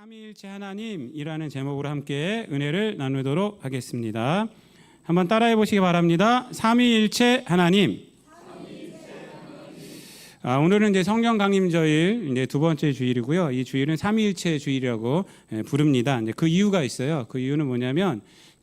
삼위일체 하나님이라는 제목으로 함께 은혜를 나누도록 하겠습니다. 한번 따라해 보시기 바랍니다. 삼위일체 하나님. 오늘은 이제 성령 강림주일 이제 두 번째 주일이고요. 이 주일은 삼위일체 주일이라고 부릅니다. 이제 그 이유가 있어요. 그 이유는 뭐냐면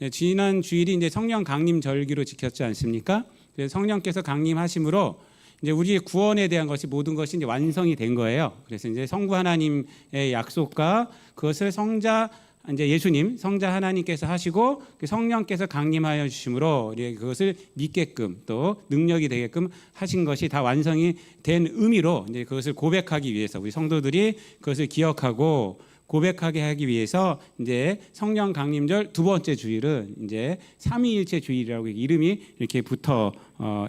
지난 주일이 이제 성령 강림 절기로 지켰지 않습니까? 그래서 성령께서 강림하심으로 이제 우리의 구원에 대한 것이 모든 것이 이제 완성이 된 거예요. 그래서 이제 성부 하나님의 약속과 그것을 성자 이제 예수님 성자 하나님께서 하시고 성령께서 강림하여 주심으로 그것을 믿게끔 또 능력이 되게끔 하신 것이 다 완성이 된 의미로 이제 그것을 고백하기 위해서 우리 성도들이 그것을 기억하고 고백하게 하기 위해서 이제 성령 강림절 두 번째 주일은 이제 삼위일체 주일이라고 이름이 이렇게 붙어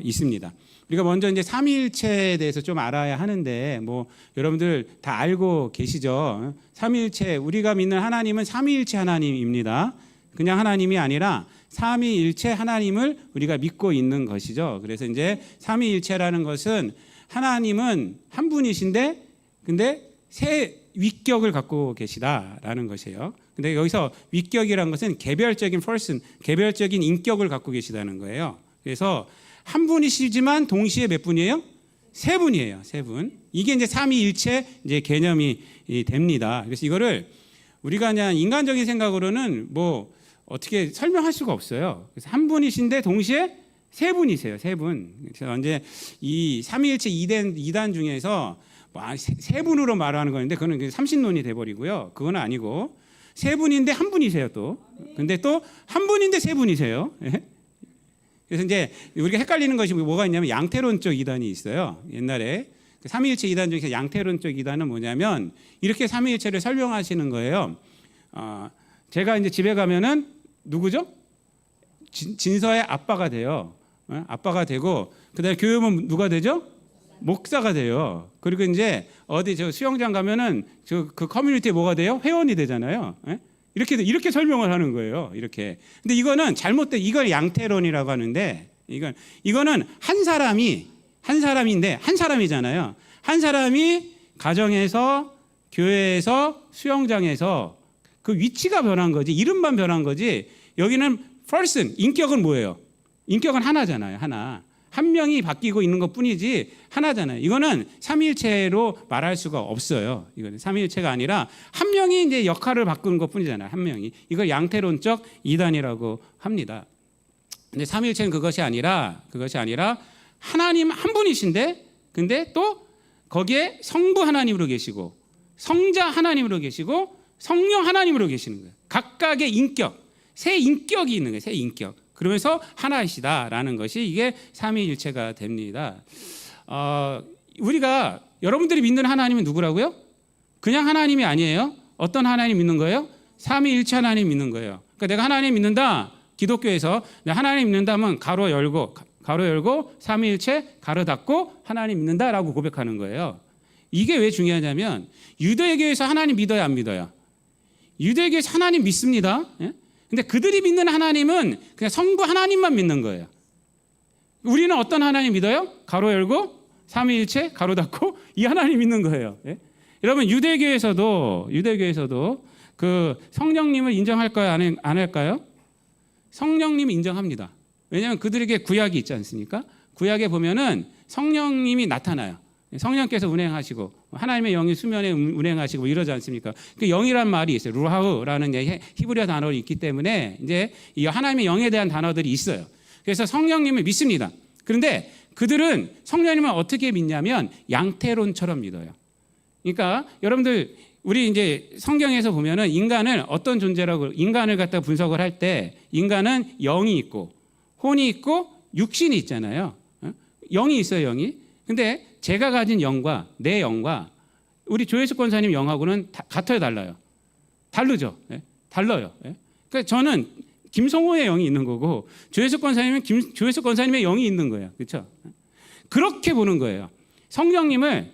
있습니다. 우리가 먼저 이제 삼위일체에 대해서 좀 알아야 하는데 뭐 여러분들 다 알고 계시죠? 삼위일체 우리가 믿는 하나님은 삼위일체 하나님입니다. 그냥 하나님이 아니라 삼위일체 하나님을 우리가 믿고 있는 것이죠. 그래서 이제 삼위일체라는 것은 하나님은 한 분이신데 근데 세 위격을 갖고 계시다라는 것이에요. 근데 여기서 위격이라는 것은 개별적인 person, 개별적인 인격을 갖고 계시다는 거예요. 그래서 한 분이시지만 동시에 몇 분이에요? 세 분이에요. 세 분. 이게 이제 삼위일체 이제 개념이 됩니다. 그래서 이거를 우리가 그냥 인간적인 생각으로는 뭐 어떻게 설명할 수가 없어요. 그래서 한 분이신데 동시에 세 분이세요. 세 분. 그래서 이제 이 삼위일체 이단 중에서 세 분으로 말하는 건데 그거는 삼신론이 돼버리고요. 그건 아니고 세 분인데 한 분이세요 또. 근데 또 한 분인데 세 분이세요. 그래서 이제 우리가 헷갈리는 것이 뭐가 있냐면 양태론적 이단이 있어요. 옛날에 삼위일체 이단 중에서 양태론적 이단은 뭐냐면 이렇게 삼위일체를 설명하시는 거예요. 제가 이제 집에 가면은 누구죠? 진서의 아빠가 돼요. 아빠가 되고 그다음에 교육은 누가 되죠? 목사가 돼요. 그리고 이제 어디 저 수영장 가면은 그 커뮤니티에 뭐가 돼요? 회원이 되잖아요. 이렇게 설명을 하는 거예요. 이렇게. 근데 이거는 잘못된 이걸 양태론이라고 하는데 이거는 한 사람인데 한 사람이잖아요. 한 사람이 가정에서 교회에서 수영장에서 그 위치가 변한 거지 이름만 변한 거지 여기는 person 인격은 뭐예요? 인격은 하나잖아요. 하나. 한 명이 바뀌고 있는 것뿐이지 하나잖아요. 이거는 삼위일체로 말할 수가 없어요. 이거는 삼위일체가 아니라 한 명이 이제 역할을 바꾸는 것뿐이잖아요. 한 명이. 이걸 양태론적 이단이라고 합니다. 근데 삼위일체는 그것이 아니라 하나님 한 분이신데 근데 또 거기에 성부 하나님으로 계시고 성자 하나님으로 계시고 성령 하나님으로 계시는 거예요. 각각의 인격, 세 인격이 있는 거예요. 세 인격. 그러면서 하나이시다라는 것이 이게 삼위일체가 됩니다. 우리가 여러분들이 믿는 하나님은 누구라고요? 그냥 하나님이 아니에요. 어떤 하나님 믿는 거예요? 삼위일체 하나님 믿는 거예요. 그러니까 내가 하나님 믿는다. 기독교에서 내가 하나님 믿는다면 가로 열고 삼위일체 가로 닫고 하나님 믿는다라고 고백하는 거예요. 이게 왜 중요하냐면 유대교에서 하나님 믿어요, 안 믿어요? 유대교에서 하나님 믿습니다. 예? 근데 그들이 믿는 하나님은 그냥 성부 하나님만 믿는 거예요. 우리는 어떤 하나님 믿어요? 가로 열고 삼위일체 가로 닫고 이 하나님 믿는 거예요. 예? 여러분 유대교에서도 그 성령님을 인정할까요? 안 할까요? 성령님을 인정합니다. 왜냐하면 그들에게 구약이 있지 않습니까? 구약에 보면은 성령님이 나타나요. 성령께서 운행하시고 하나님의 영이 수면에 운행하시고 이러지 않습니까? 그 영이란 말이 있어요. 루하우라는 히브리어 단어가 있기 때문에 이제 이 하나님의 영에 대한 단어들이 있어요. 그래서 성령님을 믿습니다. 그런데 그들은 성령님을 어떻게 믿냐면 양태론처럼 믿어요. 그러니까 여러분들 우리 이제 성경에서 보면은 인간을 어떤 존재라고 인간을 갖다 분석을 할 때 인간은 영이 있고 혼이 있고 육신이 있잖아요. 영이 있어요, 영이. 근데 제가 가진 영과 내 영과 우리 조혜숙 권사님 영하고는 같아요, 달라요? 다르죠. 네? 달라요. 네? 그러니까 저는 김성호의 영이 있는 거고 조혜숙 권사님은 조혜숙 권사님의 영이 있는 거예요. 그렇죠? 그렇게 보는 거예요. 성령님을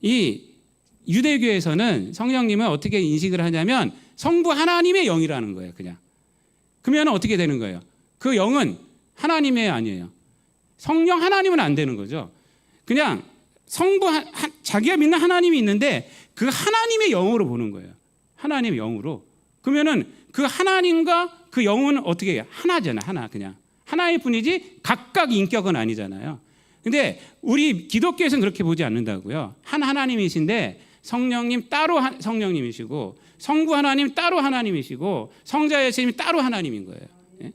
이 유대교에서는 성령님을 어떻게 인식을 하냐면 성부 하나님의 영이라는 거예요. 그냥. 그러면 어떻게 되는 거예요? 그 영은 하나님의 아니에요. 성령 하나님은 안 되는 거죠. 그냥 성부 자기가 믿는 하나님이 있는데 그 하나님의 영으로 보는 거예요. 하나님의 영으로. 그러면은 그 하나님과 그 영은 어떻게 해요? 하나잖아요. 하나 그냥. 하나일 뿐이지 각각 인격은 아니잖아요. 근데 우리 기독교에서는 그렇게 보지 않는다고요. 한 하나님이신데 성령님 따로 성령님이시고 성부 하나님 따로 하나님이시고 성자 예수님이 따로 하나님인 거예요.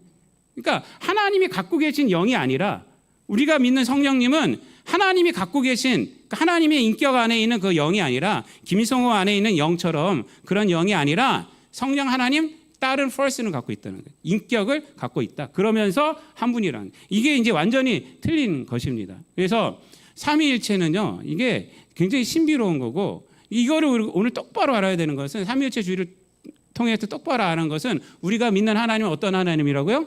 그러니까 하나님이 갖고 계신 영이 아니라 우리가 믿는 성령님은 하나님이 갖고 계신 하나님의 인격 안에 있는 그 영이 아니라 김성호 안에 있는 영처럼 그런 영이 아니라 성령 하나님 다른 퍼슨을 갖고 있다는 거예요. 인격을 갖고 있다. 그러면서 한 분이라는 이게 이제 완전히 틀린 것입니다. 그래서 삼위일체는요. 이게 굉장히 신비로운 거고 이거를 오늘 똑바로 알아야 되는 것은 삼위일체 주의를 통해서 똑바로 아는 것은 우리가 믿는 하나님은 어떤 하나님이라고요?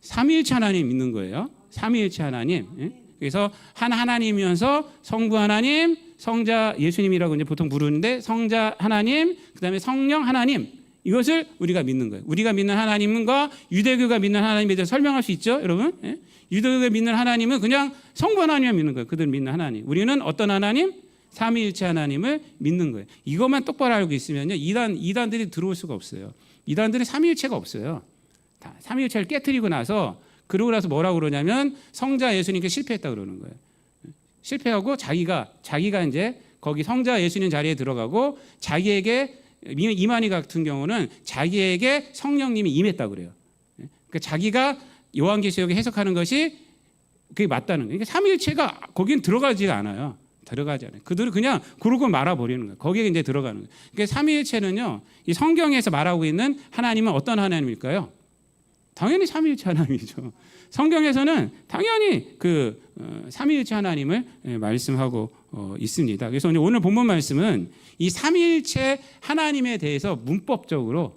삼위일체 하나님 믿는 거예요. 삼위일체 하나님. 그래서 한 하나님이면서 성부 하나님, 성자 예수님이라고 이제 보통 부르는데 성자 하나님, 그다음에 성령 하나님 이것을 우리가 믿는 거예요. 우리가 믿는 하나님과 유대교가 믿는 하나님에 대해서 설명할 수 있죠, 여러분? 유대교가 믿는 하나님은 그냥 성부 하나님을 믿는 거예요. 그들 믿는 하나님. 우리는 어떤 하나님? 삼위일체 하나님을 믿는 거예요. 이것만 똑바로 알고 있으면요, 이단들이 들어올 수가 없어요. 이단들은 삼위일체가 없어요. 다 삼위일체를 깨트리고 나서 그러고 나서 뭐라고 그러냐면 성자 예수님께 실패했다 그러는 거예요. 실패하고 자기가 이제 거기 성자 예수님 자리에 들어가고 자기에게 이만희 같은 경우는 자기에게 성령님이 임했다 그래요. 그러니까 자기가 요한계시록에 해석하는 것이 그게 맞다는 거예요. 그러니까 삼위일체가 거기는 들어가지가 않아요. 들어가지 않아요. 그들은 그냥 그러고 말아버리는 거예요. 거기에 이제 들어가는 거예요. 그러니까 삼위일체는요, 이 성경에서 말하고 있는 하나님은 어떤 하나님일까요? 당연히 삼위일체 하나님이죠. 성경에서는 당연히 그 삼위일체 하나님을 말씀하고 있습니다. 그래서 오늘 본문 말씀은 이 삼위일체 하나님에 대해서 문법적으로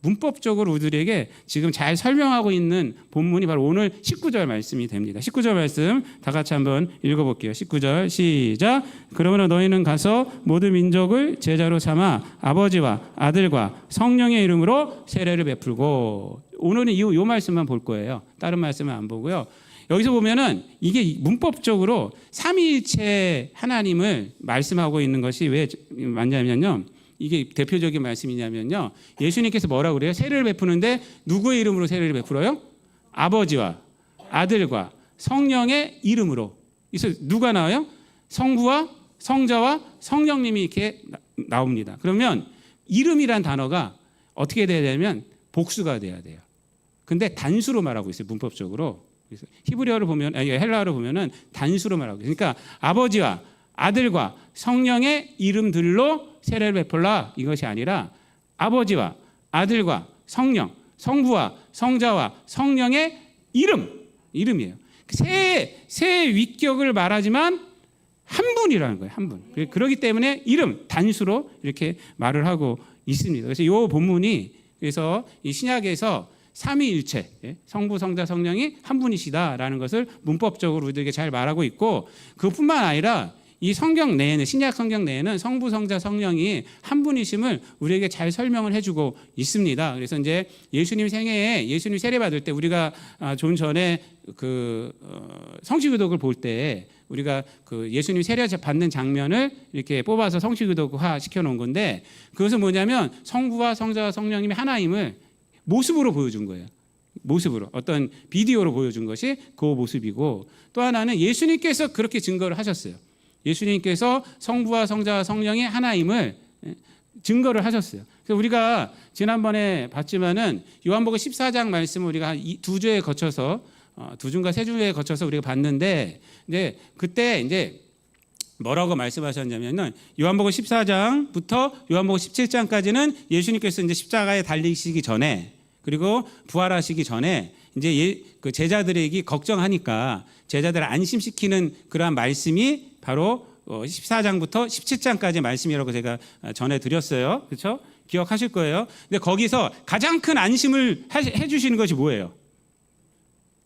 우리들에게 지금 잘 설명하고 있는 본문이 바로 오늘 19절 말씀이 됩니다. 19절 말씀 다 같이 한번 읽어볼게요. 19절 시작. 그러므로 너희는 가서 모든 민족을 제자로 삼아 아버지와 아들과 성령의 이름으로 세례를 베풀고. 오늘은 이 말씀만 볼 거예요. 다른 말씀은 안 보고요. 여기서 보면은 이게 문법적으로 삼위일체 하나님을 말씀하고 있는 것이 왜 맞냐면요. 이게 대표적인 말씀이냐면요. 예수님께서 뭐라고 그래요? 세례를 베푸는데 누구의 이름으로 세례를 베풀어요? 아버지와 아들과 성령의 이름으로. 그래서 누가 나와요? 성부와 성자와 성령님이 이렇게 나옵니다. 그러면 이름이란 단어가 어떻게 돼야 되냐면 복수가 돼야 돼요. 근데 단수로 말하고 있어요. 문법적으로. 그래서 히브리어를 보면 헬라어를 보면은 단수로 말하고 있어요. 그러니까 아버지와 아들과 성령의 이름들로 세례를 베풀라 이것이 아니라 아버지와 아들과 성령, 성부와 성자와 성령의 이름이에요. 세 위격을 말하지만 한 분이라는 거예요. 한 분. 그렇기 때문에 이름 단수로 이렇게 말을 하고 있습니다. 그래서 이 본문이 그래서 이 신약에서 삼위일체, 성부, 성자, 성령이 한 분이시다라는 것을 문법적으로 우리들에게 잘 말하고 있고, 그뿐만 아니라 이 성경 내에는, 신약 성경 내에는 성부, 성자, 성령이 한 분이심을 우리에게 잘 설명을 해주고 있습니다. 그래서 이제 예수님 생애에 예수님 세례 받을 때 우리가 좀 전에 성취기독을 볼 때 우리가 그 예수님 세례 받는 장면을 이렇게 뽑아서 성취기독화 시켜놓은 건데, 그것은 뭐냐면 성부와 성자와 성령님이 하나임을 모습으로 보여준 거예요. 모습으로 어떤 비디오로 보여준 것이 그 모습이고, 또 하나는 예수님께서 그렇게 증거를 하셨어요. 예수님께서 성부와 성자와 성령이 하나임을 증거를 하셨어요. 그래서 우리가 지난번에 봤지만은 요한복음 14장 말씀을 우리가 두 주에 거쳐서 두 주인가 세 주에 거쳐서 우리가 봤는데, 이제 그때 이제 뭐라고 말씀하셨냐면은 요한복음 14장부터 요한복음 17장까지는 예수님께서 이제 십자가에 달리시기 전에, 그리고 부활하시기 전에 이제 그 제자들에게 걱정하니까 제자들을 안심시키는 그러한 말씀이 바로 14장부터 17장까지 말씀이라고 제가 전해 드렸어요. 그렇죠? 기억하실 거예요. 근데 거기서 가장 큰 안심을 해 주시는 것이 뭐예요?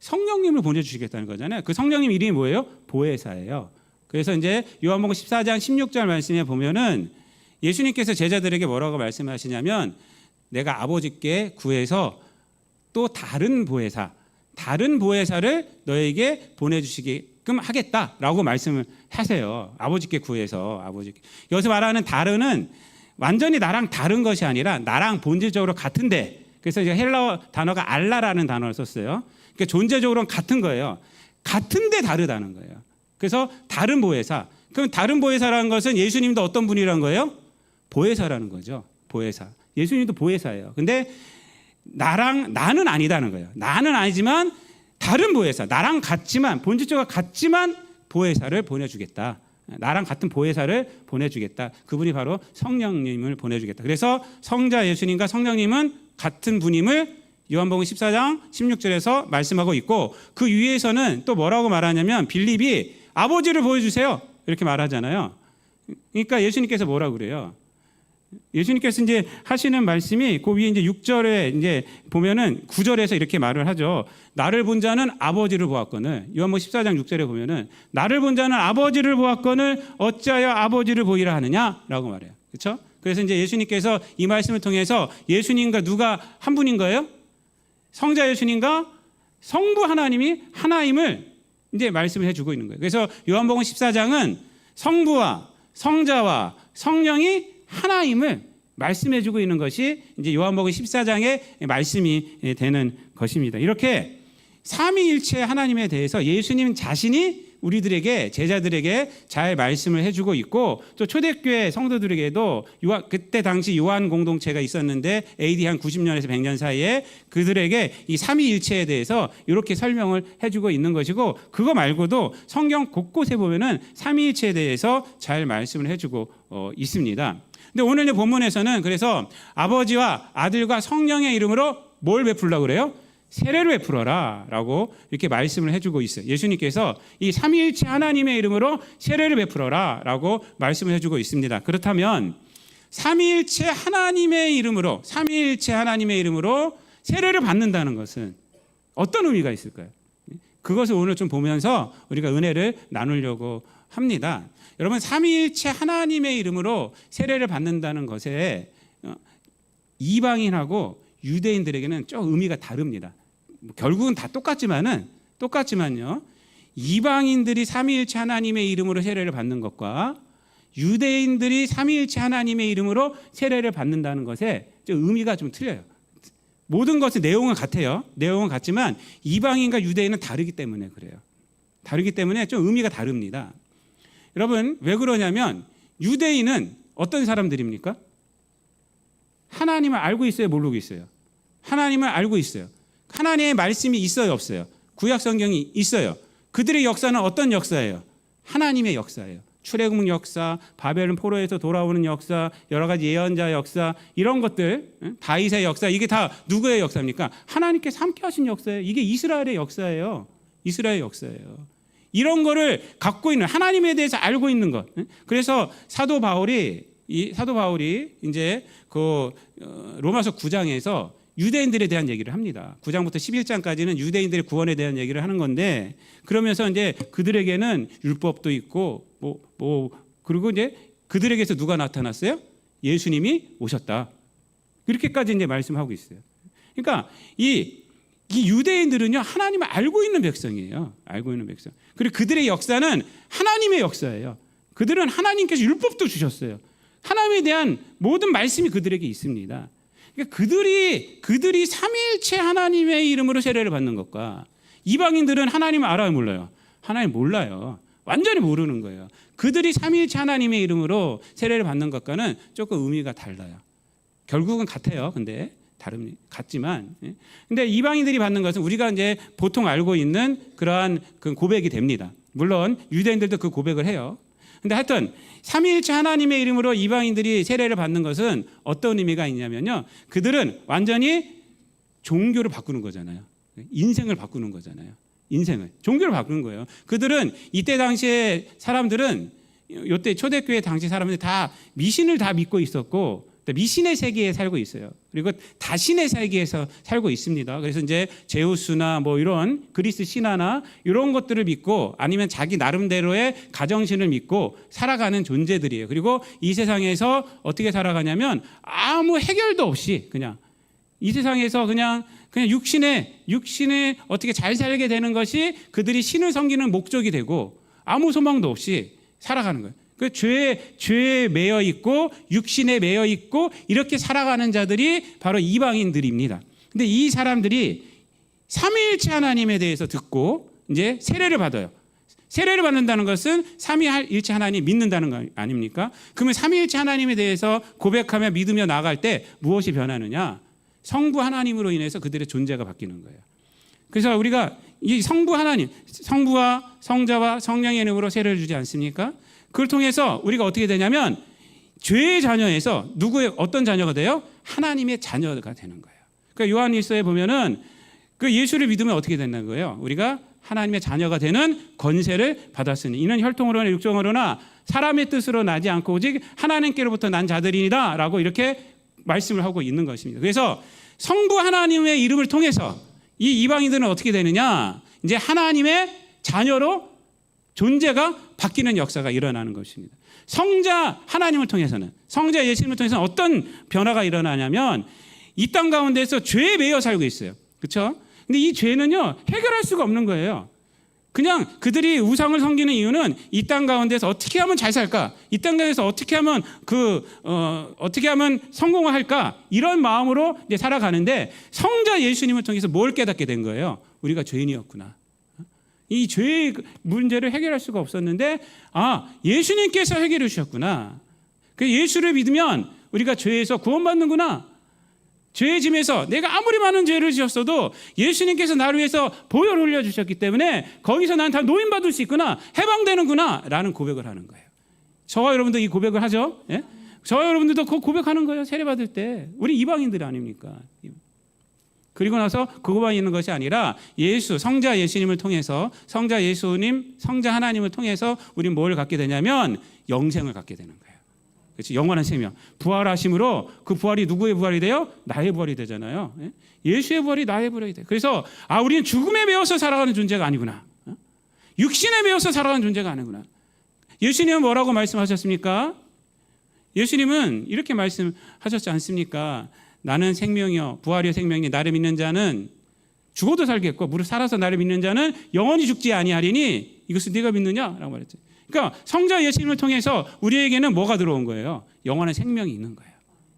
성령님을 보내 주시겠다는 거잖아요. 그 성령님 이름이 뭐예요? 보혜사예요. 그래서 이제 요한복음 14장 16절 말씀에 보면은 예수님께서 제자들에게 뭐라고 말씀하시냐면, 내가 아버지께 구해서 또 다른 보혜사를 너에게 보내주시기 가끔 하겠다라고 말씀을 하세요. 아버지께 구해서 아버지께. 여기서 말하는 다르는 완전히 나랑 다른 것이 아니라 나랑 본질적으로 같은데, 그래서 이제 헬라어 단어가 알라라는 단어를 썼어요. 그러니까 존재적으로는 같은 거예요. 같은데 다르다는 거예요. 그래서 다른 보혜사. 그럼 다른 보혜사라는 것은 예수님도 어떤 분이라는 거예요? 보혜사라는 거죠. 보혜사. 예수님도 보혜사예요. 근데 나는 아니다는 거예요. 나는 아니지만 다른 보혜사, 나랑 같지만 본질적으로 같지만 보혜사를 보내주겠다. 나랑 같은 보혜사를 보내주겠다. 그분이 바로 성령님을 보내주겠다. 그래서 성자 예수님과 성령님은 같은 분임을 요한복음 14장 16절에서 말씀하고 있고, 그 위에서는 또 뭐라고 말하냐면 빌립이 아버지를 보여주세요 이렇게 말하잖아요. 그러니까 예수님께서 뭐라고 그래요? 예수님께서 이제 하시는 말씀이 그 위에 이제 6절에 이제 보면은 9절에서 이렇게 말을 하죠. 나를 본 자는 아버지를 보았거늘. 요한복음 14장 6절에 보면은 나를 본 자는 아버지를 보았거늘 어찌하여 아버지를 보이라 하느냐라고 말해요. 그렇죠? 그래서 이제 예수님께서 이 말씀을 통해서 예수님과 누가 한 분인 거예요? 성자 예수님과 성부 하나님이 하나임을 이제 말씀을 해주고 있는 거예요. 그래서 요한복음 14장은 성부와 성자와 성령이 하나임을 말씀해주고 있는 것이 이제 요한복음 14장의 말씀이 되는 것입니다. 이렇게 삼위일체 하나님에 대해서 예수님 자신이 우리들에게, 제자들에게 잘 말씀을 해주고 있고, 또 초대교회 성도들에게도 그때 당시 요한 공동체가 있었는데 AD 한 90년에서 100년 사이에 그들에게 이 삼위일체에 대해서 이렇게 설명을 해주고 있는 것이고, 그거 말고도 성경 곳곳에 보면은 삼위일체에 대해서 잘 말씀을 해주고 있습니다. 근데 오늘 본문에서는 그래서 아버지와 아들과 성령의 이름으로 뭘 베풀라고 그래요? 세례를 베풀어라 라고 이렇게 말씀을 해주고 있어요. 예수님께서 이 삼위일체 하나님의 이름으로 세례를 베풀어라 라고 말씀을 해주고 있습니다. 그렇다면 삼위일체 하나님의 이름으로 세례를 받는다는 것은 어떤 의미가 있을까요? 그것을 오늘 좀 보면서 우리가 은혜를 나누려고 합니다. 여러분, 삼위일체 하나님의 이름으로 세례를 받는다는 것에 이방인하고 유대인들에게는 좀 의미가 다릅니다. 결국은 다 똑같지만요. 이방인들이 삼위일체 하나님의 이름으로 세례를 받는 것과 유대인들이 삼위일체 하나님의 이름으로 세례를 받는다는 것에 좀 의미가 좀 틀려요. 모든 것의 내용은 같아요. 내용은 같지만 이방인과 유대인은 다르기 때문에 그래요. 다르기 때문에 좀 의미가 다릅니다. 여러분, 왜 그러냐면 유대인은 어떤 사람들입니까? 하나님을 알고 있어요, 모르고 있어요? 하나님을 알고 있어요. 하나님의 말씀이 있어요, 없어요? 구약 성경이 있어요. 그들의 역사는 어떤 역사예요? 하나님의 역사예요. 출애굽 역사, 바벨론 포로에서 돌아오는 역사, 여러 가지 예언자 역사, 이런 것들, 다윗의 역사, 이게 다 누구의 역사입니까? 하나님께서 함께 하신 역사예요. 이게 이스라엘의 역사예요. 이스라엘의 역사예요. 이런 거를 갖고 있는, 하나님에 대해서 알고 있는 것. 그래서 사도 바울이 이제 그 로마서 9장에서 유대인들에 대한 얘기를 합니다. 9장부터 11장까지는 유대인들의 구원에 대한 얘기를 하는 건데, 그러면서 이제 그들에게는 율법도 있고 그리고 이제 그들에게서 누가 나타났어요? 예수님이 오셨다. 이렇게까지 이제 말씀하고 있어요. 그러니까 이 유대인들은요, 하나님을 알고 있는 백성이에요. 알고 있는 백성. 그리고 그들의 역사는 하나님의 역사예요. 그들은 하나님께서 율법도 주셨어요. 하나님에 대한 모든 말씀이 그들에게 있습니다. 그러니까 그들이 삼위일체 하나님의 이름으로 세례를 받는 것과 이방인들은 하나님을 알아요, 몰라요? 하나님 몰라요. 완전히 모르는 거예요. 그들이 삼위일체 하나님의 이름으로 세례를 받는 것과는 조금 의미가 달라요. 결국은 같아요. 근데 같지만, 근데 이방인들이 받는 것은 우리가 이제 보통 알고 있는 그러한 그 고백이 됩니다. 물론 유대인들도 그 고백을 해요. 근데 하여튼 삼위일체 하나님의 이름으로 이방인들이 세례를 받는 것은 어떤 의미가 있냐면요, 그들은 완전히 종교를 바꾸는 거잖아요. 인생을 바꾸는 거잖아요. 종교를 바꾸는 거예요. 그들은 이때 당시에 사람들은, 이때 초대교회 당시 사람들이 다 미신을 다 믿고 있었고 미신의 세계에 살고 있어요. 그리고 다신의 세계에서 살고 있습니다. 그래서 이제 제우스나 뭐 이런 그리스 신화나 이런 것들을 믿고, 아니면 자기 나름대로의 가정신을 믿고 살아가는 존재들이에요. 그리고 이 세상에서 어떻게 살아가냐면 아무 해결도 없이 그냥 이 세상에서 그냥 육신에 어떻게 잘 살게 되는 것이 그들이 신을 섬기는 목적이 되고 아무 소망도 없이 살아가는 거예요. 그 죄에 매여 있고 육신에 매여 있고 이렇게 살아가는 자들이 바로 이방인들입니다. 근데 이 사람들이 삼위일체 하나님에 대해서 듣고 이제 세례를 받아요. 세례를 받는다는 것은 삼위일체 하나님 믿는다는 거 아닙니까? 그러면 삼위일체 하나님에 대해서 고백하며 믿으며 나아갈 때 무엇이 변하느냐? 성부 하나님으로 인해서 그들의 존재가 바뀌는 거예요. 그래서 우리가 이 성부 하나님, 성부와 성자와 성령의 이름으로 세례를 주지 않습니까? 그걸 통해서 우리가 어떻게 되냐면 죄의 자녀에서 누구의 어떤 자녀가 돼요? 하나님의 자녀가 되는 거예요. 그러니까 요한일서에 보면은 그 예수를 믿으면 어떻게 된다는 거예요? 우리가 하나님의 자녀가 되는 권세를 받았으니 이는 혈통으로나 육정으로나 사람의 뜻으로 나지 않고 오직 하나님께로부터 난 자들이니라 라고 이렇게 말씀을 하고 있는 것입니다. 그래서 성부 하나님의 이름을 통해서 이 이방인들은 어떻게 되느냐? 이제 하나님의 자녀로 존재가 바뀌는 역사가 일어나는 것입니다. 성자 하나님을 통해서는, 성자 예수님을 통해서는 어떤 변화가 일어나냐면 이 땅 가운데서 죄에 매여 살고 있어요. 그렇죠? 근데 이 죄는요 해결할 수가 없는 거예요. 그냥 그들이 우상을 섬기는 이유는 이 땅 가운데서 어떻게 하면 잘 살까? 이 땅 가운데서 어떻게 하면 어떻게 하면 성공을 할까? 이런 마음으로 이제 살아가는데 성자 예수님을 통해서 뭘 깨닫게 된 거예요? 우리가 죄인이었구나. 이 죄의 문제를 해결할 수가 없었는데 예수님께서 해결해 주셨구나. 그 예수를 믿으면 우리가 죄에서 구원받는구나. 죄의 짐에서 내가 아무리 많은 죄를 지었어도 예수님께서 나를 위해서 보혈을 흘려주셨기 때문에 거기서 난 다 노인받을 수 있구나, 해방되는구나 라는 고백을 하는 거예요. 저와 여러분도 이 고백을 하죠. 예? 저와 여러분들도 그 고백하는 거예요. 세례받을 때. 우리 이방인들 아닙니까? 그리고 나서 그것만 있는 것이 아니라 예수, 성자 예수님을 통해서 성자 예수님, 성자 하나님을 통해서 우리는 뭘 갖게 되냐면 영생을 갖게 되는 거예요. 그렇지? 영원한 생명. 부활하심으로 그 부활이 누구의 부활이 돼요? 나의 부활이 되잖아요. 예수의 부활이 나의 부활이 돼요. 그래서 우리는 죽음에 매여서 살아가는 존재가 아니구나. 육신에 매여서 살아가는 존재가 아니구나. 예수님은 뭐라고 말씀하셨습니까? 예수님은 이렇게 말씀하셨지 않습니까? 나는 생명이요 부활이요 생명이 나를 믿는 자는 죽어도 살겠고 무릇 살아서 나를 믿는 자는 영원히 죽지 아니하리니 이것을 네가 믿느냐라고 말했죠. 그러니까 성자 예수님을 통해서 우리에게는 뭐가 들어온 거예요? 영원한 생명이 있는 거예요.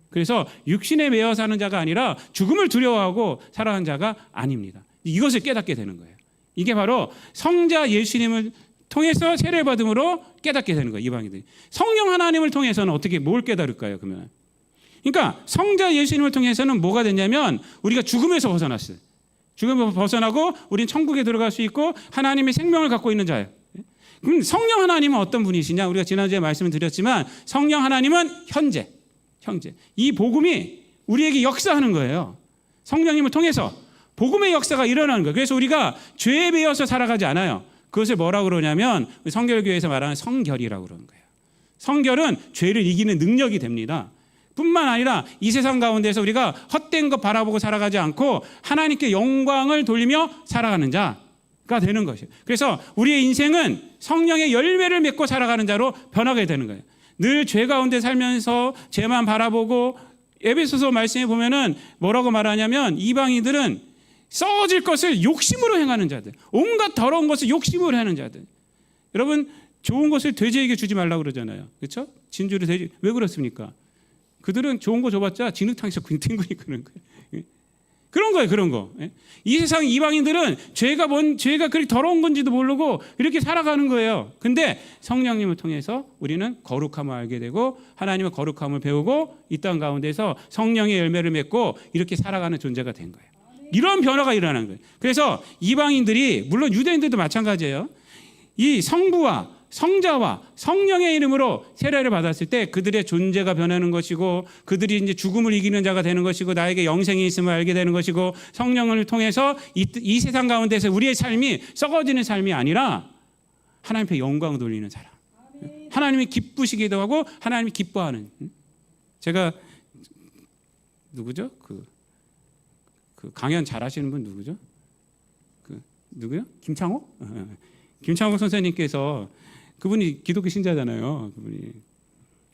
그래서 육신에 매여 사는 자가 아니라 죽음을 두려워하고 살아가는 자가 아닙니다. 이것을 깨닫게 되는 거예요. 이게 바로 성자 예수님을 통해서 세례 받음으로 깨닫게 되는 거예요. 이방인들이. 성령 하나님을 통해서는 어떻게 뭘 깨달을까요? 그러면 그러니까 성자 예수님을 통해서는 뭐가 됐냐면 우리가 죽음에서 벗어났어요. 죽음에서 벗어나고 우린 천국에 들어갈 수 있고 하나님의 생명을 갖고 있는 자예요. 그럼 성령 하나님은 어떤 분이시냐? 우리가 지난주에 말씀을 드렸지만 성령 하나님은 형제. 이 복음이 우리에게 역사하는 거예요. 성령님을 통해서 복음의 역사가 일어나는 거예요. 그래서 우리가 죄에 매여서 살아가지 않아요. 그것을 뭐라고 그러냐면 성결교회에서 말하는 성결이라고 그러는 거예요. 성결은 죄를 이기는 능력이 됩니다. 뿐만 아니라 이 세상 가운데서 우리가 헛된 것 바라보고 살아가지 않고 하나님께 영광을 돌리며 살아가는 자가 되는 것이에요. 그래서 우리의 인생은 성령의 열매를 맺고 살아가는 자로 변하게 되는 거예요. 늘 죄 가운데 살면서 죄만 바라보고 에베소서 말씀에 보면은 뭐라고 말하냐면 이방인들은 썩어질 것을 욕심으로 행하는 자들, 온갖 더러운 것을 욕심으로 하는 자들. 여러분 좋은 것을 돼지에게 주지 말라고 그러잖아요. 그렇죠? 진주를 돼지 왜 그렇습니까? 그들은 좋은 거 줘봤자 진흙탕에서 뒹굴이 그런 거예요. 그런 거. 이 세상 이방인들은 죄가 그렇게 더러운 건지도 모르고 이렇게 살아가는 거예요. 근데 성령님을 통해서 우리는 거룩함을 알게 되고 하나님의 거룩함을 배우고 이 땅 가운데서 성령의 열매를 맺고 이렇게 살아가는 존재가 된 거예요. 이런 변화가 일어나는 거예요. 그래서 이방인들이 물론 유대인들도 마찬가지예요. 이 성부와 성자와 성령의 이름으로 세례를 받았을 때 그들의 존재가 변하는 것이고 그들이 이제 죽음을 이기는 자가 되는 것이고 나에게 영생이 있음을 알게 되는 것이고 성령을 통해서 이 세상 가운데서 우리의 삶이 썩어지는 삶이 아니라 하나님 앞에 영광을 돌리는 사람. 하나님이 기쁘시기도 하고 하나님이 기뻐하는. 제가 누구죠? 그 강연 잘하시는 분 누구죠? 누구요? 김창호 선생님께서 그분이 기독교 신자잖아요. 그분이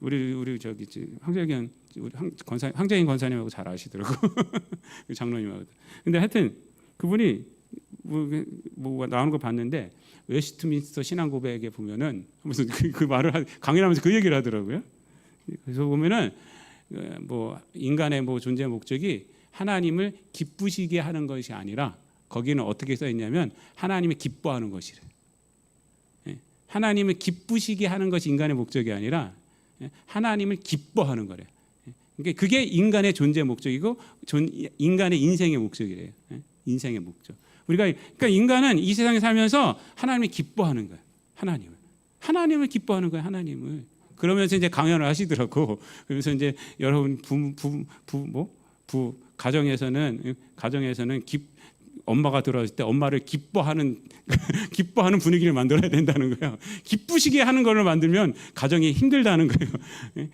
우리 저기 황재균 우리 황재인 권사님하고 잘 아시더라고. 장로님하고. 근데 하여튼 그분이 뭐 나오는 거 봤는데 웨스트민스터 신앙 고백에 보면은 하면서 그 말을 강의를 하면서 그 얘기를 하더라고요. 그래서 보면은 뭐 인간의 뭐 존재 목적이 하나님을 기쁘시게 하는 것이 아니라 거기는 어떻게 써 있냐면 하나님이 기뻐하는 것이래. 하나님을 기쁘시게 하는 것이 인간의 목적이 아니라 하나님을 기뻐하는 거래. 그러니까 그게 인간의 존재 목적이고 인간의 인생의 목적이래요. 인생의 목적. 그러니까 인간은 이 세상에 살면서 하나님을 기뻐하는 거예요. 하나님을 기뻐하는 거예요. 하나님을. 그러면서 이제 강연을 하시더라고. 그러면서 이제 여러분 가정에서는 엄마가 들어왔을 때 엄마를 기뻐하는 분위기를 만들어야 된다는 거예요. 기쁘시게 하는 걸 만들면 가정이 힘들다는 거예요.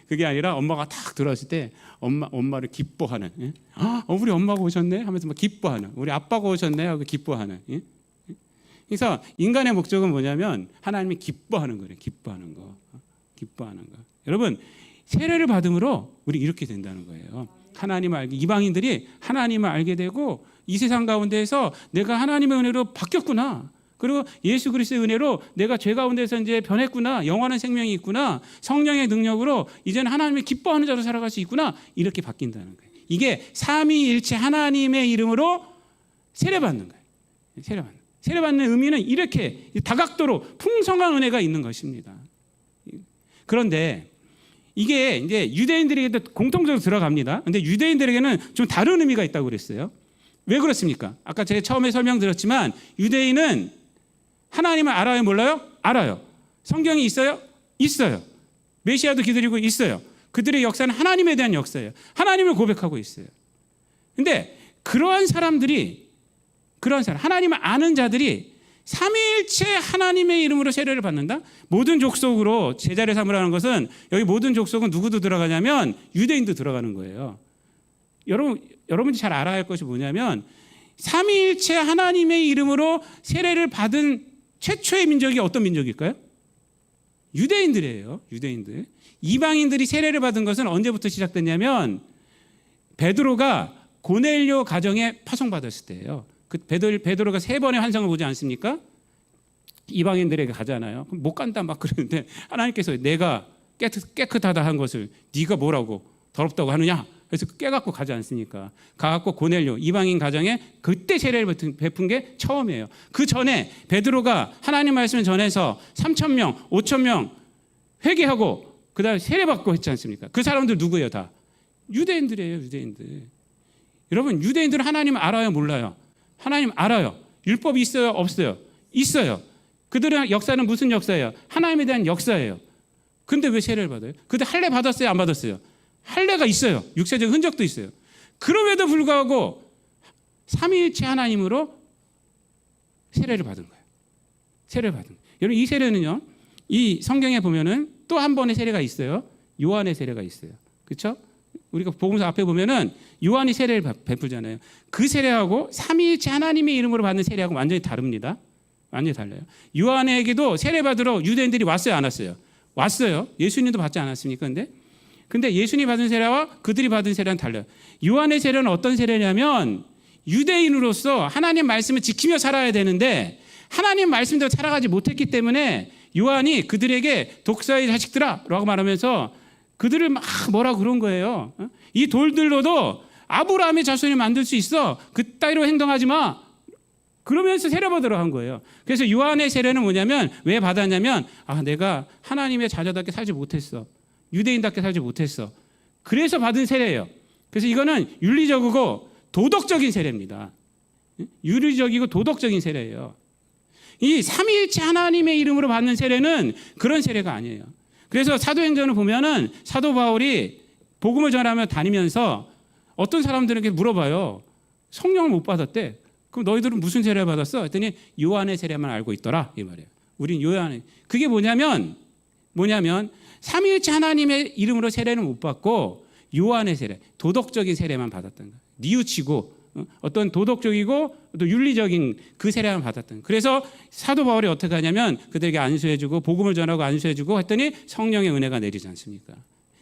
그게 아니라 엄마가 딱 들어왔을 때 엄마를 기뻐하는. 우리 엄마가 오셨네 하면서 막 기뻐하는. 우리 아빠가 오셨네 하고 기뻐하는. 그래서 인간의 목적은 뭐냐면 하나님이 기뻐하는 거예요. 기뻐하는 거. 여러분 세례를 받음으로 우리 이렇게 된다는 거예요. 하나님을 알게, 이방인들이 하나님을 알게 되고 이 세상 가운데에서 내가 하나님의 은혜로 바뀌었구나. 그리고 예수 그리스도의 은혜로 내가 죄 가운데서 이제 변했구나. 영원한 생명이 있구나. 성령의 능력으로 이제는 하나님을 기뻐하는 자로 살아갈 수 있구나. 이렇게 바뀐다는 거예요. 이게 삼위일체 하나님의 이름으로 세례받는 거예요. 세례받는 의미는 이렇게 다각도로 풍성한 은혜가 있는 것입니다. 그런데 이게 이제 유대인들에게도 공통적으로 들어갑니다. 근데 유대인들에게는 좀 다른 의미가 있다고 그랬어요. 왜 그렇습니까? 아까 제가 처음에 설명드렸지만 유대인은 하나님을 알아요, 몰라요? 알아요. 성경이 있어요? 있어요. 메시아도 기다리고 있어요. 그들의 역사는 하나님에 대한 역사예요. 하나님을 고백하고 있어요. 근데 그러한 하나님을 아는 자들이 삼위일체 하나님의 이름으로 세례를 받는다? 모든 족속으로 제자를 삼으라는 것은 여기 모든 족속은 누구도 들어가냐면 유대인도 들어가는 거예요. 여러분이 잘 알아야 할 것이 뭐냐면 삼위일체 하나님의 이름으로 세례를 받은 최초의 민족이 어떤 민족일까요? 유대인들이에요. 유대인들. 이방인들이 세례를 받은 것은 언제부터 시작됐냐면 베드로가 고넬료 가정에 파송받았을 때예요. 그 베드로가 3번의 환상을 보지 않습니까? 이방인들에게 가잖아요. 그럼 못 간다 막 그러는데 하나님께서 내가 깨끗하다 한 것을 네가 뭐라고 더럽다고 하느냐? 그래서 깨갖고 가지 않습니까? 가갖고 고넬료 이방인 가정에 그때 세례를 베푼 게 처음이에요. 그 전에 베드로가 하나님 말씀을 전해서 3,000명, 5,000명 회개하고 그다음에 세례받고 했지 않습니까? 그 사람들 누구예요? 다 유대인들이에요. 유대인들. 여러분 유대인들은 하나님 알아요? 몰라요? 하나님 알아요. 율법이 있어요? 없어요? 있어요. 그들의 역사는 무슨 역사예요? 하나님에 대한 역사예요. 근데 왜 세례를 받아요? 그때 할례 받았어요? 안 받았어요? 할례가 있어요. 육체적 흔적도 있어요. 그럼에도 불구하고 삼위일체 하나님으로 세례를 받은 거예요. 세례를 받은 거예요. 여러분 이 세례는요. 이 성경에 보면은 또 한 번의 세례가 있어요. 요한의 세례가 있어요. 그렇죠? 우리가 복음서 앞에 보면은 요한이 세례를 베풀잖아요. 그 세례하고 삼위일체 하나님의 이름으로 받는 세례하고 완전히 다릅니다. 완전히 달라요. 요한에게도 세례 받으러 유대인들이 왔어요, 안 왔어요? 왔어요. 예수님도 받지 않았습니까? 근데 예수님이 받은 세례와 그들이 받은 세례는 달라요. 요한의 세례는 어떤 세례냐면 유대인으로서 하나님 말씀을 지키며 살아야 되는데 하나님 말씀대로 살아가지 못했기 때문에 요한이 그들에게 독사의 자식들아 라고 말하면서 그들을 막 뭐라 그런 거예요. 이 돌들로도 아브라함의 자손을 만들 수 있어. 그따위로 행동하지 마. 그러면서 세례 받으러 한 거예요. 그래서 요한의 세례는 뭐냐면 왜 받았냐면 내가 하나님의 자녀답게 살지 못했어. 유대인답게 살지 못했어. 그래서 받은 세례예요. 그래서 이거는 윤리적이고 도덕적인 세례입니다. 윤리적이고 도덕적인 세례예요. 이 삼위일체 하나님의 이름으로 받는 세례는 그런 세례가 아니에요. 그래서 사도행전을 보면은 사도 바울이 복음을 전하며 다니면서 어떤 사람들에게 물어봐요. 성령을 못 받았대. 그럼 너희들은 무슨 세례를 받았어? 했더니 요한의 세례만 알고 있더라 이 말이에요. 우린 요한의. 그게 뭐냐면 삼위일체 하나님의 이름으로 세례는 못 받고 요한의 세례, 도덕적인 세례만 받았던 거예요. 뉘우치고 어떤 도덕적이고 또 윤리적인 그 세례만 받았던 거예요. 그래서 사도 바울이 어떻게 하냐면 그들에게 안수해주고 복음을 전하고 안수해주고 했더니 성령의 은혜가 내리지 않습니까?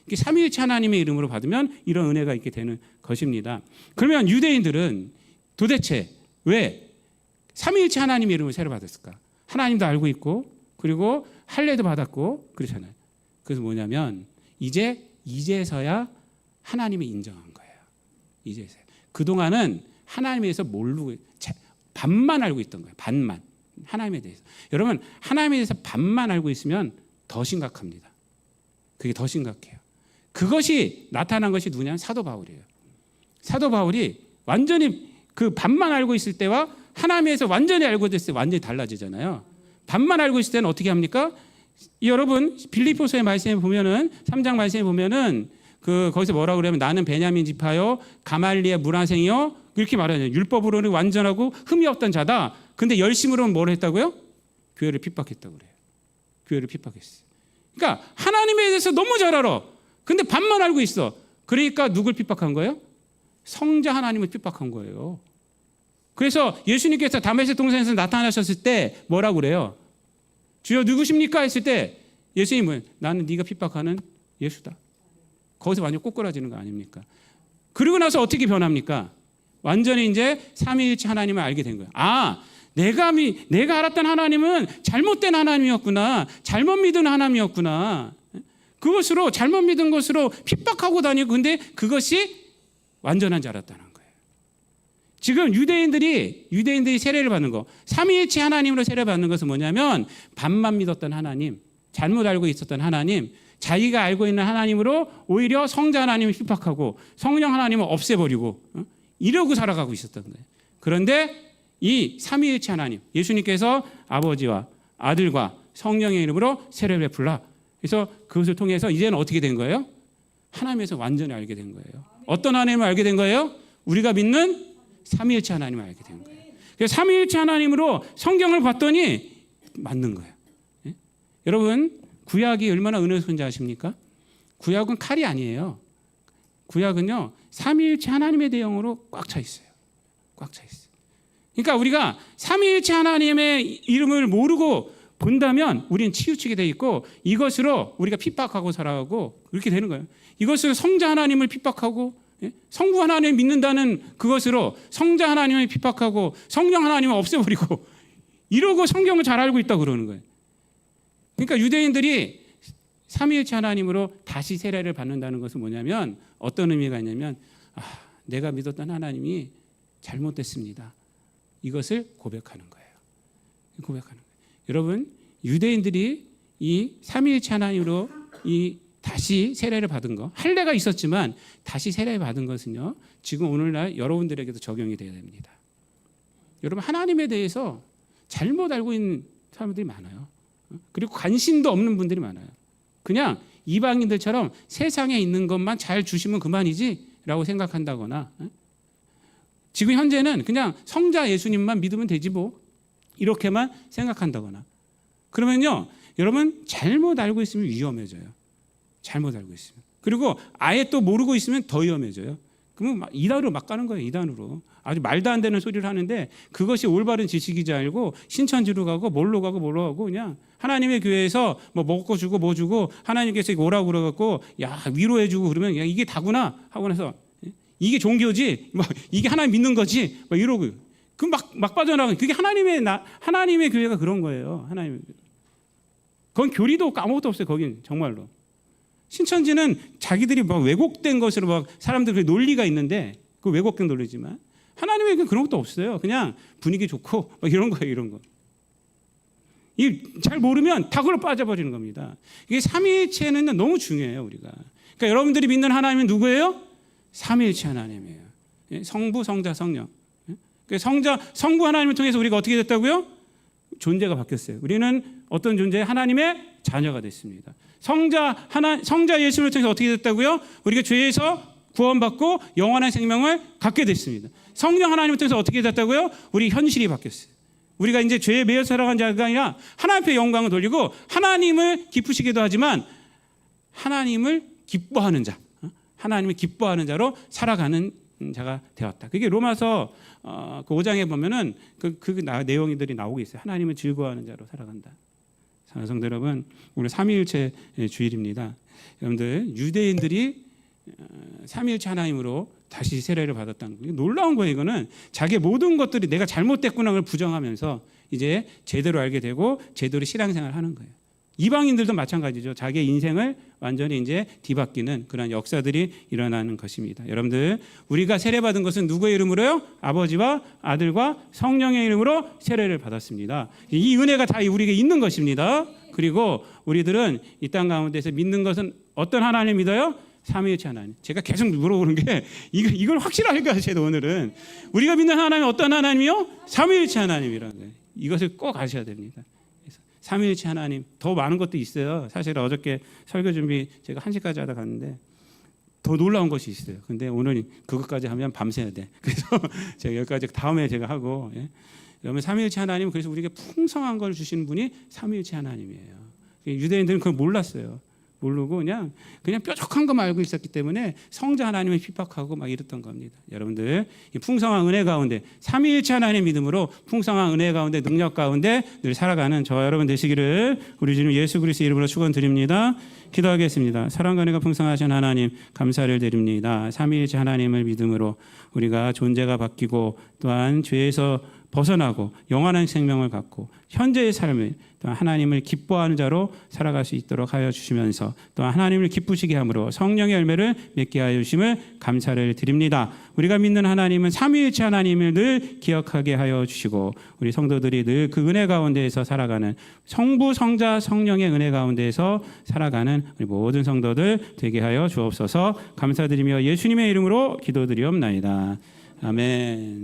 이게 삼위일체 하나님의 이름으로 받으면 이런 은혜가 있게 되는 것입니다. 그러면 유대인들은 도대체 왜 삼위일체 하나님의 이름을 세례 받았을까? 하나님도 알고 있고 그리고 할례도 받았고 그렇잖아요. 그래서 뭐냐면 이제서야 하나님이 인정한 거예요. 이제서야. 그동안은 하나님에 대해서 모르고 반만 알고 있던 거예요. 반만. 하나님에 대해서. 여러분 하나님에 대해서 반만 알고 있으면 더 심각합니다. 그게 더 심각해요. 그것이 나타난 것이 누구냐면 사도 바울이에요. 사도 바울이 완전히 그 반만 알고 있을 때와 하나님에 대해서 완전히 알고 있을 때 완전히 달라지잖아요. 반만 알고 있을 때는 어떻게 합니까? 여러분 빌립보서의 말씀에 보면은 3장 말씀에 보면은 거기서 뭐라고 그러면 나는 베냐민 지파요 가말리의 문하생이요 이렇게 말하잖아요. 율법으로는 완전하고 흠이 없던 자다. 근데 열심으로는 뭘 했다고요? 교회를 핍박했다고 그래요. 교회를 핍박했어요. 그러니까 하나님에 대해서 너무 잘 알아. 근데 반만 알고 있어. 그러니까 누굴 핍박한 거예요? 성자 하나님을 핍박한 거예요. 그래서 예수님께서 다메섹 동산에서 나타나셨을 때 뭐라고 그래요? 주여 누구십니까? 했을 때 예수님은 나는 네가 핍박하는 예수다. 거기서 완전 꼬꾸라지는 거 아닙니까? 그리고 나서 어떻게 변합니까? 완전히 이제 삼위일체 하나님을 알게 된 거예요. 아, 내가 알았던 하나님은 잘못된 하나님이었구나. 잘못 믿은 하나님이었구나. 그것으로 잘못 믿은 것으로 핍박하고 다니고 근데 그것이 완전한 줄 알았다는 거예요. 지금 유대인들이 세례를 받는 거 삼위일체 하나님으로 세례 받는 것은 뭐냐면 반만 믿었던 하나님, 잘못 알고 있었던 하나님, 자기가 알고 있는 하나님으로 오히려 성자 하나님을 핍박하고 성령 하나님을 없애버리고 이러고 살아가고 있었던 거예요. 그런데 이 삼위일체 하나님, 예수님께서 아버지와 아들과 성령의 이름으로 세례를 베풀라. 그래서 그것을 통해서 이제는 어떻게 된 거예요? 하나님에서 완전히 알게 된 거예요. 어떤 하나님을 알게 된 거예요? 우리가 믿는 삼위일체 하나님을 알게 된 거예요. 그래서 삼위일체 하나님으로 성경을 봤더니 맞는 거예요. 예? 여러분 구약이 얼마나 은혜로운 줄 아십니까? 구약은 칼이 아니에요. 구약은요 삼위일체 하나님의 대형으로 꽉 차 있어요. 꽉 차 있어요. 그러니까 우리가 삼위일체 하나님의 이름을 모르고 본다면 우리는 치우치게 돼 있고 이것으로 우리가 핍박하고 살아가고 그렇게 되는 거예요. 이것으로 성자 하나님을 핍박하고 성부 하나님을 믿는다는 그것으로 성자 하나님을 핍박하고 성령 하나님을 없애버리고 이러고 성경을 잘 알고 있다고 그러는 거예요. 그러니까 유대인들이 삼위일체 하나님으로 다시 세례를 받는다는 것은 뭐냐면 어떤 의미가 있냐면 내가 믿었던 하나님이 잘못됐습니다. 이것을 고백하는 거예요. 고백하는 거예요. 여러분 유대인들이 이 삼위일체 하나님으로 이 다시 세례를 받은 거 할례가 있었지만 다시 세례를 받은 것은요 지금 오늘날 여러분들에게도 적용이 되어야 됩니다. 여러분 하나님에 대해서 잘못 알고 있는 사람들이 많아요. 그리고 관심도 없는 분들이 많아요. 그냥 이방인들처럼 세상에 있는 것만 잘 주시면 그만이지라고 생각한다거나 지금 현재는 그냥 성자 예수님만 믿으면 되지 뭐 이렇게만 생각한다거나 그러면요 여러분 잘못 알고 있으면 위험해져요. 잘못 알고 있으면. 그리고 아예 또 모르고 있으면 더 위험해져요. 그러면 이단으로 막 가는 거예요. 이단으로. 아주 말도 안 되는 소리를 하는데 그것이 올바른 지식이지 알고 신천지로 가고 뭘로 가고 그냥 하나님의 교회에서 뭐 먹고 주고 뭐 주고 하나님께서 오라고 그래갖고 야 위로해 주고 그러면 야, 이게 다구나 하고 나서 이게 종교지 뭐 이게 하나님 믿는 거지 뭐 이러고 그 막 빠져나가는 그게 하나님의 교회가 그런 거예요. 하나님의 교회. 그건 교리도 아무것도 없어요. 거긴 정말로. 신천지는 자기들이 막 왜곡된 것으로 막 사람들 논리가 있는데 그 왜곡된 논리지만 하나님의 교회는 그런 것도 없어요. 그냥 분위기 좋고 막 이런 거예요. 이런 거. 이 잘 모르면 다 그걸로 빠져버리는 겁니다. 이게 삼위일체는 너무 중요해요. 우리가. 그러니까 여러분들이 믿는 하나님은 누구예요? 삼위일체 하나님이에요. 성부, 성자, 성령. 성부 하나님을 통해서 우리가 어떻게 됐다고요? 존재가 바뀌었어요. 우리는 어떤 존재? 하나님의 자녀가 됐습니다. 성자 예수를 통해서 어떻게 됐다고요? 우리가 죄에서 구원받고 영원한 생명을 갖게 됐습니다. 성령 하나님을 통해서 어떻게 됐다고요? 우리 현실이 바뀌었어요. 우리가 이제 죄에 매여 살아간 자가 아니라 하나님 앞에 영광을 돌리고 하나님을 기쁘시기도 하지만 하나님을 기뻐하는 자, 하나님을 기뻐하는 자로 살아가는 자가 되었다. 그게 로마서 그 5장에 보면은 그 내용들이 나오고 있어요. 하나님을 즐거워하는 자로 살아간다. 성도 여러분, 오늘 삼위일체 주일입니다. 여러분들 유대인들이 삼위일체 하나님으로 다시 세례를 받았다는 거예요. 놀라운 거예요. 이거는 자기의 모든 것들이 내가 잘못됐구나 를 부정하면서 이제 제대로 알게 되고 제대로 신앙생활을 하는 거예요. 이방인들도 마찬가지죠. 자기의 인생을 완전히 이제 뒤바뀌는 그런 역사들이 일어나는 것입니다. 여러분들, 우리가 세례받은 것은 누구의 이름으로요? 아버지와 아들과 성령의 이름으로 세례를 받았습니다. 이 은혜가 다 우리에게 있는 것입니다. 그리고 우리들은 이 땅 가운데서 믿는 것은 어떤 하나님 믿어요? 삼위일체 하나님. 제가 계속 물어보는 게 이걸 확실하게 하셔야 오늘은. 우리가 믿는 하나님은 어떤 하나님이요? 삼위일체 하나님이라는 거예요. 이것을 꼭 아셔야 됩니다. 삼위일체 하나님, 더 많은 것도 있어요. 사실 어저께 설교 준비 제가 1시까지 하다 갔는데 더 놀라운 것이 있어요. 근데 오늘 그것까지 하면 밤새야 돼. 그래서 제가 여기까지 다음에 제가 하고. 여러분, 삼위일체 하나님, 그래서 우리에게 풍성한 걸 주시는 분이 삼위일체 하나님이에요. 유대인들은 그걸 몰랐어요. 모르고 그냥 뾰족한 것만 알고 있었기 때문에 성자 하나님을 핍박하고 막 이랬던 겁니다. 여러분들, 이 풍성한 은혜 가운데 삼위일체 하나님 믿음으로 풍성한 은혜 가운데 능력 가운데 늘 살아가는 저 여러분 되시기를 우리 주님 예수 그리스도 이름으로 축원드립니다. 기도하겠습니다. 사랑과 은혜가 풍성하신 하나님 감사를 드립니다. 삼위일체 하나님을 믿음으로 우리가 존재가 바뀌고 또한 죄에서 벗어나고 영원한 생명을 갖고 현재의 삶을 또한 하나님을 기뻐하는 자로 살아갈 수 있도록 하여 주시면서 또한 하나님을 기쁘시게 함으로 성령의 열매를 맺게 하여 주심을 감사를 드립니다. 우리가 믿는 하나님은 삼위일체 하나님을 늘 기억하게 하여 주시고 우리 성도들이 늘 그 은혜 가운데에서 살아가는 성부, 성자, 성령의 은혜 가운데에서 살아가는 우리 모든 성도들 되게 하여 주옵소서. 감사드리며 예수님의 이름으로 기도드리옵나이다. 아멘.